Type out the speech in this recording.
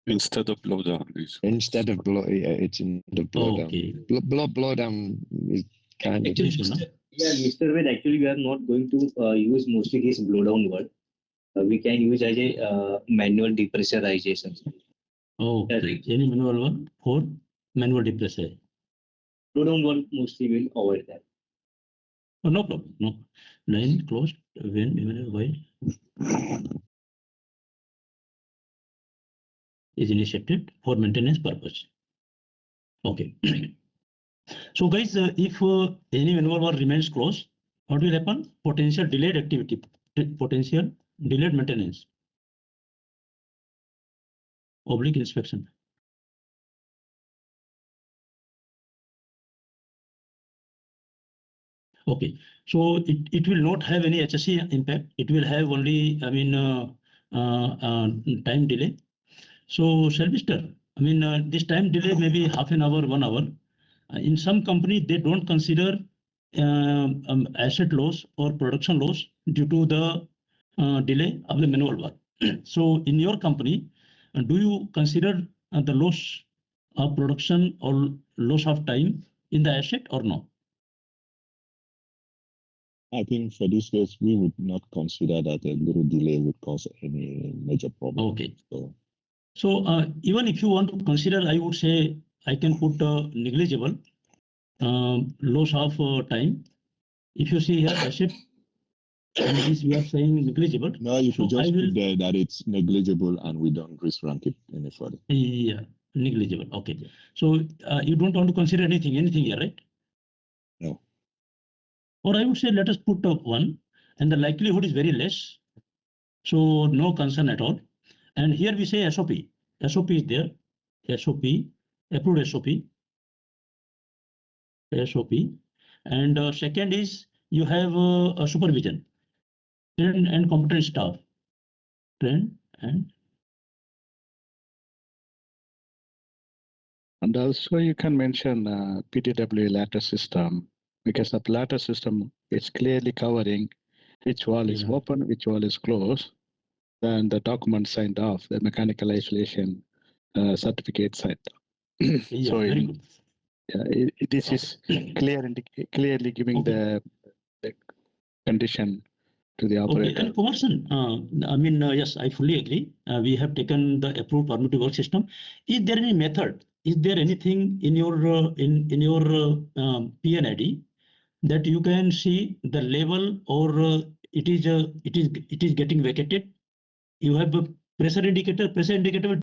Instead of blowdown. Instead of blow, it's in the blowdown. Okay. Blowdown is kind of Actually, Mr. Ved, actually, we are not going to use mostly this blowdown word. We can use as a manual depressurization. Okay. Any manual one for manual depressor. Blowdown word mostly will avoid that. Oh, no problem. No. Line closed when while is initiated for maintenance purpose. Okay. So guys, if any manual remains closed, what will happen? Potential delayed activity, potential delayed maintenance, oblique inspection. Okay, so it will not have any HSE impact. It will have only, I mean, time delay. So, Sylvester, I mean, this time delay may be half an hour, 1 hour. In some company, they don't consider asset loss or production loss due to the delay of the manual work. So, in your company, do you consider the loss of production or loss of time in the asset or no? I think for this case, we would not consider that a little delay would cause any major problem. Okay. So even if you want to consider, I would say I can put negligible loss of time. If you see here asset, and this we are saying negligible. No, you so could just put there that it's negligible and we don't risk rank it any further. Yeah, negligible. Okay. So you don't want to consider anything here, right? No. Or I would say let us put 1, and the likelihood is very less. So no concern at all. And here we say SOP. SOP is there. SOP, approved SOP. SOP. And second is you have a supervision. Trained and competent staff. Trained and also you can mention PTW ladder system, because the ladder system is clearly covering which wall is open, which wall is closed. Then the document signed off, the mechanical isolation certificate signed. Yeah, So very good. This is clearly giving the condition to the operator. Okay, and Kumarsan, I mean, yes, I fully agree. We have taken the approved permitted work system. Is there any method? Is there anything in your PNID that you can see the level, or it is getting vacated? You have a pressure indicator. Pressure indicator will